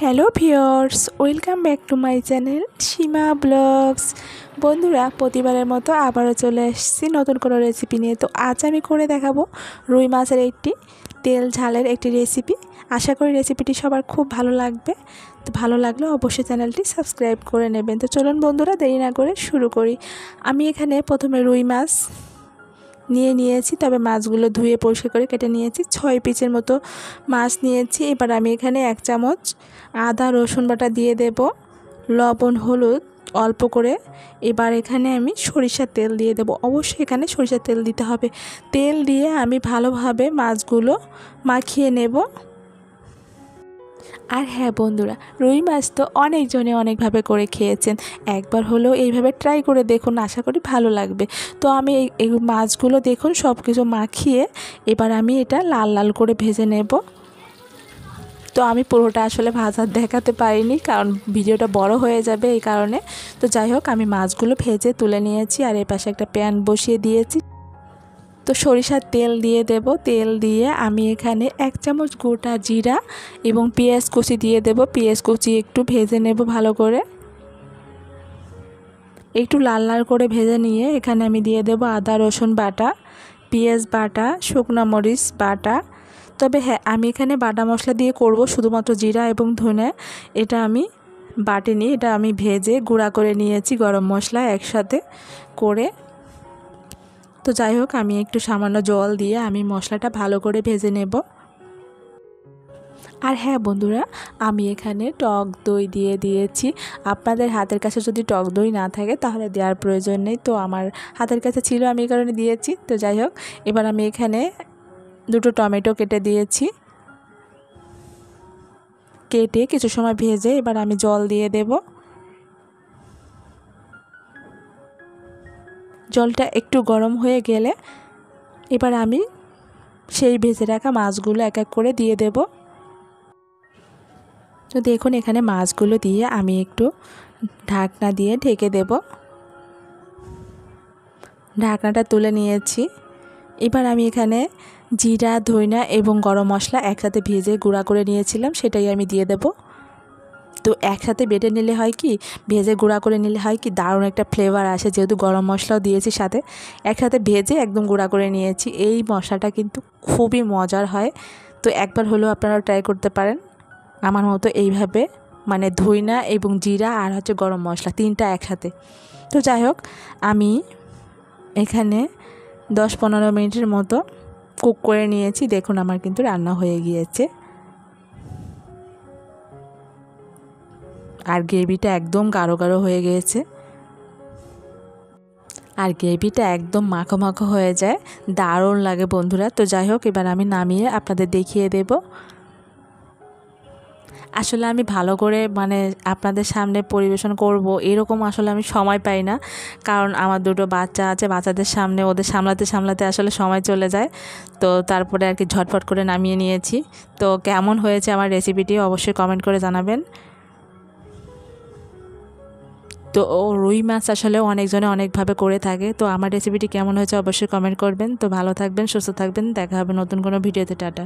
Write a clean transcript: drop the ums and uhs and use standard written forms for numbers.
Hello viewers, welcome back to my channel Seema vlogs. বন্ধুরা, প্রতিবারের মতো আবারও চলে এসেছি নতুন কোনো রেসিপি নিয়ে। তো আজ আমি করে দেখাবো রুই মাছের একটি তেল ঝালের একটি রেসিপি। আশা করি রেসিপিটি সবার খুব ভালো লাগবে। তো ভালো লাগলে অবশ্যই চ্যানেলটি সাবস্ক্রাইব করে নেবেন। তো চলুন বন্ধুরা, দেরি না করে শুরু করি। আমি এখানে প্রথমে রুই মাছ নিয়েছি, তবে মাছগুলো ধুয়ে পরিষ্কার করে কেটে নিয়েছি। 6 পিসের মতো মাছ নিয়েছি। এবার আমি এখানে 1 চামচ আদা রসুন বাটা দিয়ে দেব, লবণ হলুদ অল্প করে। এবার এখানে আমি সরিষার তেল দিয়ে দেব। অবশ্যই এখানে সরিষার তেল দিতে হবে। তেল দিয়ে আমি ভালোভাবে মাছগুলো মাখিয়ে নেব। আর হ্যাঁ বন্ধুরা, রুই মাছ তো অনেকজনে অনেকভাবে করে খেয়েছেন, একবার হলেও এইভাবে ট্রাই করে দেখুন, আশা করি ভালো লাগবে। তো আমি এই মাছগুলো দেখুন সব কিছু মাখিয়ে এবার আমি এটা লাল লাল করে ভেজে নেব। তো আমি পুরোটা আসলে ভাজা দেখাতে পারিনি, কারণ ভিডিওটা বড় হয়ে যাবে এই কারণে। তো যাই হোক, আমি মাছগুলো ভেজে তুলে নিয়েছি। আর এই পাশে একটা প্যান বসিয়ে দিয়েছি। তো সরিষার তেল দিয়ে দেব। তেল দিয়ে আমি এখানে 1 চামচ গোটা জিরা এবং পেঁয়াজ কুচি দিয়ে দেব। পেঁয়াজ কুচি একটু ভেজে নেব ভালো করে, একটু লাল লাল করে ভেজে নিয়ে এখানে আমি দিয়ে দেব আদা রসুন বাটা, পেঁয়াজ বাটা, শুকনো মরিচ বাটা। তবে হ্যাঁ, আমি এখানে বাটা মশলা দিয়ে করব, শুধুমাত্র জিরা এবং ধনে এটা আমি বাটিনি, এটা আমি ভেজে গুঁড়া করে নিয়েছি গরম মশলা একসাথে করে। তো যাই হোক, আমি একটু সামান্য জল দিয়ে আমি মশলাটা ভালো করে ভেজে নেব। আর হ্যাঁ বন্ধুরা, আমি এখানে টক দই দিয়ে দিয়েছি। আপনাদের হাতের কাছে যদি টক দই না থাকে তাহলে দেওয়ার প্রয়োজন নেই। তো আমার হাতের কাছে ছিল, আমি এই কারণে দিয়েছি। তো যাই হোক, এবার আমি এখানে 2টো টমেটো কেটে দিয়েছি। কেটে কিছু সময় ভেজে এবার আমি জল দিয়ে দেব। জলটা একটু গরম হয়ে গেলে এবার আমি সেই ভেজে রাখা মাছগুলো এক এক করে দিয়ে দেব। তো দেখুন, এখানে মাছগুলো দিয়ে আমি একটু ঢাকনা দিয়ে ঢেকে দেব। ঢাকনাটা তুলে নিয়েছি। এবার আমি এখানে জিরা ধইনা এবং গরম মশলা একসাথে ভেজে গুঁড়া করে নিয়েছিলাম, সেটাই আমি দিয়ে দেব। তো একসাথে বেটে নিলে হয় কি, ভেজে গুঁড়া করে নিলে হয় কি, দারুণ একটা ফ্লেভার আসে। যেহেতু গরম মশলাও দিয়েছি সাথে, একসাথে ভেজে একদম গুঁড়া করে নিয়েছি। এই মশলাটা কিন্তু খুবই মজার হয়। তো একবার হলেও আপনারা ট্রাই করতে পারেন আমার মতো এইভাবে, মানে ধইনা এবং জিরা আর হচ্ছে গরম মশলা 3টা একসাথে। তো যাই হোক, আমি এখানে 10-15 মিনিটের মতো কুক করে নিয়েছি। দেখুন, আমার কিন্তু রান্না হয়ে গিয়েছে। আর গ্রেভিটা একদম গাঢ় গাঢ় হয়ে গিয়েছে। আর গ্রেভিটা একদম মাখো মাখো হয়ে যায়, দারুণ লাগে বন্ধুরা। তো যাই হোক, এবার আমি নামিয়ে আপনাদের দেখিয়ে দেব। আসলে আমি ভালো করে আপনাদের সামনে পরিবেশন করব এরকম আসলে আমি সময় পাই না, কারণ আমার 2টো বাচ্চা আছে। বাচ্চাদের সামনে ওদের সামলাতে আসলে সময় চলে যায়। তো তারপরে আর কি ঝটফট করে নামিয়ে নিয়েছি। তো কেমন হয়েছে আমার রেসিপিটি অবশ্যই কমেন্ট করে জানাবেন। তো রুই মাছ আসলে অনেকজনে অনেকভাবে করে থাকে। তো আমার রেসিপিটি কেমন হয়েছে অবশ্যই কমেন্ট করবেন। তো ভালো থাকবেন, সুস্থ থাকবেন, দেখা হবে নতুন কোনো ভিডিওতে। টাটা।